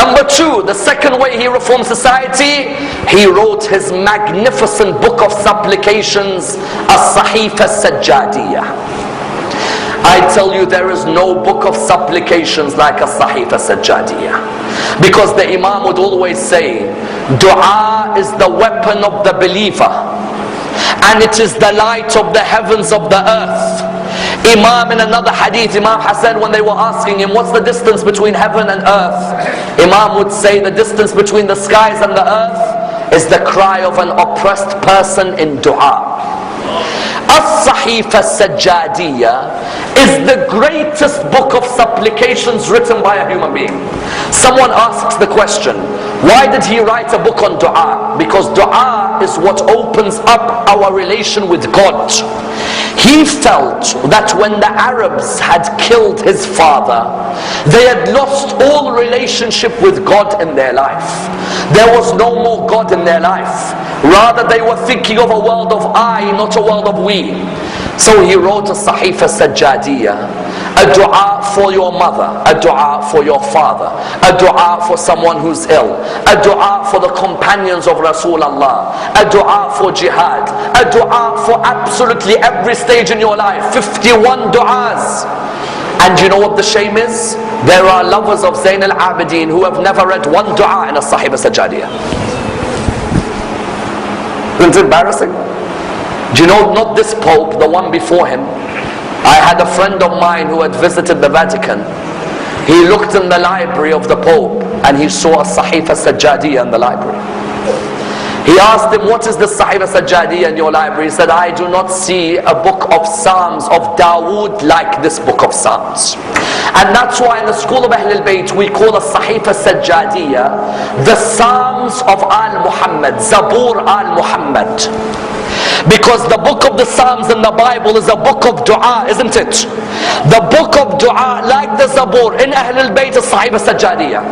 Number two, the second way he reformed society, he wrote his magnificent book of supplications, As-Sahifa Sajjadiyah. I tell you, there is no book of supplications like As-Sahifa Sajjadiyah. Because the Imam would always say, dua is the weapon of the believer, and it is the light of the heavens of the earth. Imam, in another hadith, Imam Hassan, when they were asking him, what's the distance between heaven and earth? Imam would say, the distance between the skies and the earth is the cry of an oppressed person in dua. As-Sahifa Sajjadiyah is the greatest book of supplications written by a human being. Someone asks the question, why did he write a book on dua? Because dua is what opens up our relation with God. He felt that when the Arabs had killed his father, they had lost all relationship with God in their life. There was no more God in their life. Rather, they were thinking of a world of I, not a world of we. So he wrote a Sahifa Sajjadiyah, a dua for your mother, a dua for your father, a dua for someone who's ill, a dua for the companions of Rasulullah, a dua for jihad, a dua for absolutely every stage in your life. 51 du'as. And you know what the shame is? There are lovers of Zayn al-Abidin who have never read one dua in a Sahifa Sajjadiyah. Isn't it embarrassing? Do you know, not this Pope, the one before him. I had a friend of mine who had visited the Vatican. He looked in the library of the Pope and he saw a Sahifa Sajjadiyah in the library. He asked him, what is the Sahifa Sajjadiyah in your library? He said, I do not see a book of Psalms of Dawood like this book of Psalms. And that's why in the school of Ahlul Bayt we call a Sahifa Sajjadiyah the Psalms of Al-Muhammad, Zabur Al-Muhammad. Because the book of the Psalms in the Bible is a book of dua, isn't it? The book of dua, like the Zabur, in Ahlul Bayt is Sahifa Sajjadiyah.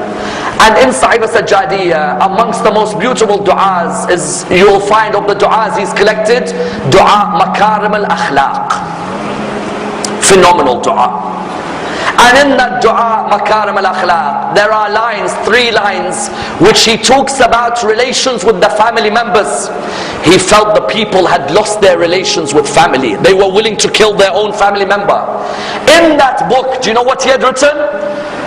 And in Sahifa Sajjadiyah, amongst the most beautiful du'as is, you'll find of the du'as he's collected, Dua Makarim al-Akhlaq. Phenomenal dua. And in that dua, Makarim al-Akhlaq, there are lines, 3 lines, which he talks about relations with the family members. He felt the people had lost their relations with family. They were willing to kill their own family member. In that book, do you know what he had written?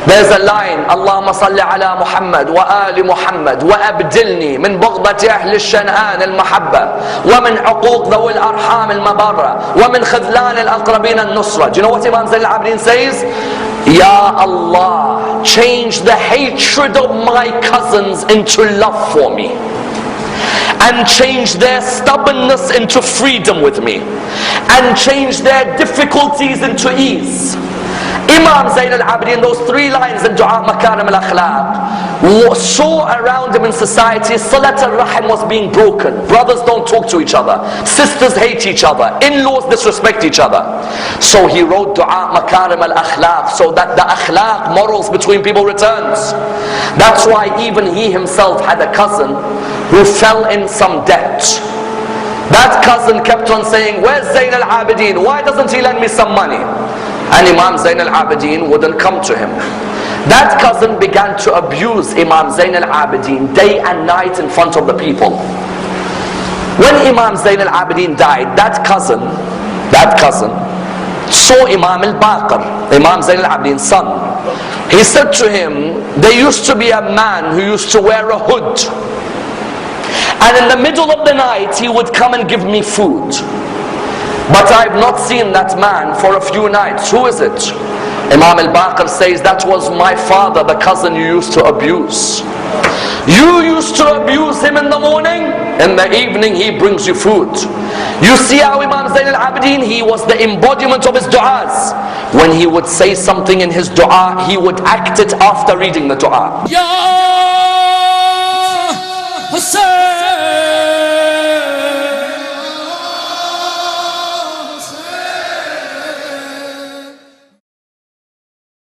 There's a line, Allahumma salli ala Muhammad wa ali Muhammad wa abdilni min bughdati ahli al-shan'an al-mahabba wa min uquq dhawi al-arham al-mabarra wa min khidlan al-aqrabin al-nusra. Do you know what Imam Zayn al-Abidin says? Ya Allah, change the hatred of my cousins into love for me, and change their stubbornness into freedom with me, and change their difficulties into ease. Imam Zayn al-Abidin, those 3 lines in Dua Makarim al-Akhlaq, saw around him in society Salat al-Rahim was being broken. Brothers don't talk to each other, sisters hate each other, in-laws disrespect each other. So he wrote Dua Makarim al-Akhlaq, so that the akhlaq, morals between people returns. That's why even he himself had a cousin who fell in some debt. That cousin kept on saying, where's Zayn al-Abidin? Why doesn't he lend me some money? And Imam Zayn al-Abidin wouldn't come to him. That cousin began to abuse Imam Zayn al-Abidin day and night in front of the people. When Imam Zayn al-Abidin died, that cousin saw Imam al-Baqir, Imam Zayn al-Abidin's son. He said to him, there used to be a man who used to wear a hood, and in the middle of the night he would come and give me food. But I've not seen that man for a few nights. Who is it? Imam al-Baqir says, that was my father, the cousin you used to abuse. You used to abuse him in the morning, in the evening he brings you food. You see how Imam Zayn al-Abidin, he was the embodiment of his du'as. When he would say something in his du'a, he would act it after reading the du'a.